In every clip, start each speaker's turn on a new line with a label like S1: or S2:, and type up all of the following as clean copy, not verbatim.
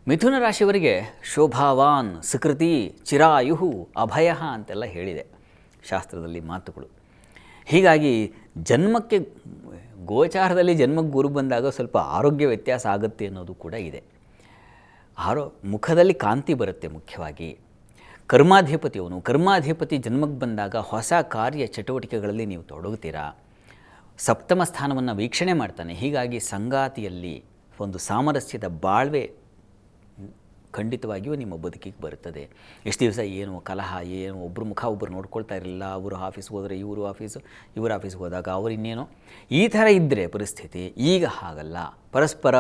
S1: ಮಿಥುನ ರಾಶಿಯವರಿಗೆ ಶೋಭಾವಾನ್ ಸುಕೃತಿ ಚಿರಾಯುಹು ಅಭಯ ಅಂತೆಲ್ಲ ಹೇಳಿದೆ ಶಾಸ್ತ್ರದಲ್ಲಿ ಮಾತುಗಳು. ಹೀಗಾಗಿ ಜನ್ಮಕ್ಕೆ ಗೋಚಾರದಲ್ಲಿ ಜನ್ಮಕ್ಕೆ ಗುರು ಬಂದಾಗ ಸ್ವಲ್ಪ ಆರೋಗ್ಯ ವ್ಯತ್ಯಾಸ ಆಗುತ್ತೆ ಅನ್ನೋದು ಕೂಡ ಇದೆ. ಮುಖದಲ್ಲಿ ಕಾಂತಿ ಬರುತ್ತೆ. ಮುಖ್ಯವಾಗಿ ಕರ್ಮಾಧಿಪತಿಯವನು, ಕರ್ಮಾಧಿಪತಿ ಜನ್ಮಕ್ಕೆ ಬಂದಾಗ ಹೊಸ ಕಾರ್ಯ ಚಟುವಟಿಕೆಗಳಲ್ಲಿ ನೀವು ತೊಡಗುತ್ತೀರಾ. ಸಪ್ತಮ ಸ್ಥಾನವನ್ನು ವೀಕ್ಷಣೆ ಮಾಡ್ತಾನೆ. ಹೀಗಾಗಿ ಸಂಗಾತಿಯಲ್ಲಿ ಒಂದು ಸಾಮರಸ್ಯದ ಬಾಳ್ವೆ ಖಂಡಿತವಾಗಿಯೂ ನಿಮ್ಮ ಬದುಕಿಗೆ ಬರುತ್ತದೆ. ಎಷ್ಟು ದಿವಸ ಏನು ಕಲಹ, ಏನು ಒಬ್ಬರು ಮುಖ ಒಬ್ಬರು ನೋಡ್ಕೊಳ್ತಾ ಇರಲಿಲ್ಲ, ಅವರು ಆಫೀಸ್ಗೆ ಹೋದರೆ ಇವರು ಆಫೀಸ್ಗೆ ಹೋದಾಗ ಅವರು ಇನ್ನೇನೋ ಈ ಥರ ಇದ್ದರೆ ಪರಿಸ್ಥಿತಿ, ಈಗ ಹಾಗಲ್ಲ. ಪರಸ್ಪರ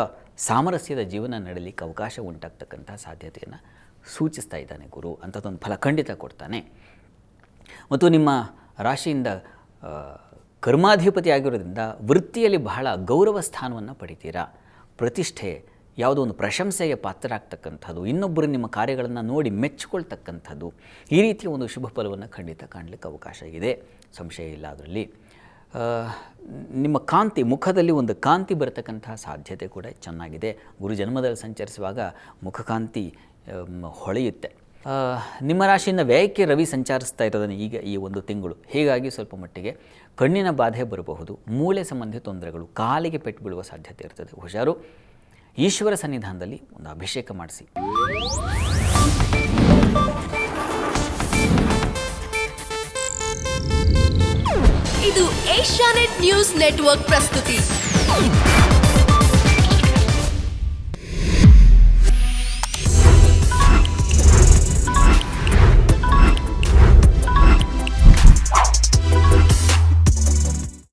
S1: ಸಾಮರಸ್ಯದ ಜೀವನ ನಡೀಲಿಕ್ಕೆ ಅವಕಾಶ ಉಂಟಾಗ್ತಕ್ಕಂಥ ಸಾಧ್ಯತೆಯನ್ನು ಸೂಚಿಸ್ತಾ ಇದ್ದಾನೆ ಗುರು. ಅಂಥದ್ದೊಂದು ಫಲ ಖಂಡಿತ ಕೊಡ್ತಾನೆ. ಮತ್ತು ನಿಮ್ಮ ರಾಶಿಯಿಂದ ಕರ್ಮಾಧಿಪತಿ ಆಗಿರೋದ್ರಿಂದ ವೃತ್ತಿಯಲ್ಲಿ ಬಹಳ ಗೌರವ ಸ್ಥಾನವನ್ನು ಪಡಿತೀರಾ. ಪ್ರತಿಷ್ಠೆ, ಯಾವುದೋ ಒಂದು ಪ್ರಶಂಸೆಗೆ ಪಾತ್ರರಾಗ್ತಕ್ಕಂಥದ್ದು, ಇನ್ನೊಬ್ಬರು ನಿಮ್ಮ ಕಾರ್ಯಗಳನ್ನು ನೋಡಿ ಮೆಚ್ಚಿಕೊಳ್ತಕ್ಕಂಥದ್ದು, ಈ ರೀತಿಯ ಒಂದು ಶುಭ ಫಲವನ್ನು ಖಂಡಿತ ಕಾಣಲಿಕ್ಕೆ ಅವಕಾಶ ಇದೆ, ಸಂಶಯ ಇಲ್ಲ ಅದರಲ್ಲಿ. ನಿಮ್ಮ ಕಾಂತಿ, ಮುಖದಲ್ಲಿ ಒಂದು ಕಾಂತಿ ಬರತಕ್ಕಂತಹ ಸಾಧ್ಯತೆ ಕೂಡ ಚೆನ್ನಾಗಿದೆ. ಗುರು ಜನ್ಮದಲ್ಲಿ ಸಂಚರಿಸುವಾಗ ಮುಖಕಾಂತಿ ಹೊಳೆಯುತ್ತೆ. ನಿಮ್ಮ ರಾಶಿಯಿಂದ ವ್ಯಯಕ್ಕೆ ರವಿ ಸಂಚರಿಸ್ತಾ ಇರೋದನ್ನು ಈಗ ಈ ಒಂದು ತಿಂಗಳು. ಹೀಗಾಗಿ ಸ್ವಲ್ಪ ಮಟ್ಟಿಗೆ ಕಣ್ಣಿನ ಬಾಧೆ ಬರಬಹುದು, ಮೂಳೆ ಸಂಬಂಧಿ ತೊಂದರೆಗಳು, ಕಾಲಿಗೆ ಪೆಟ್ಟು ಬೀಳುವ ಸಾಧ್ಯತೆ ಇರ್ತದೆ. ಹುಷಾರು. ಈಶ್ವರ ಸನ್ನಿಧಾನದಲ್ಲಿ ಒಂದು ಅಭಿಷೇಕ ಮಾಡಿಸಿ.
S2: ಇದು ಏಷ್ಯಾನೆಟ್ ನ್ಯೂಸ್ ನೆಟ್ವರ್ಕ್ ಪ್ರಸ್ತುತಿ.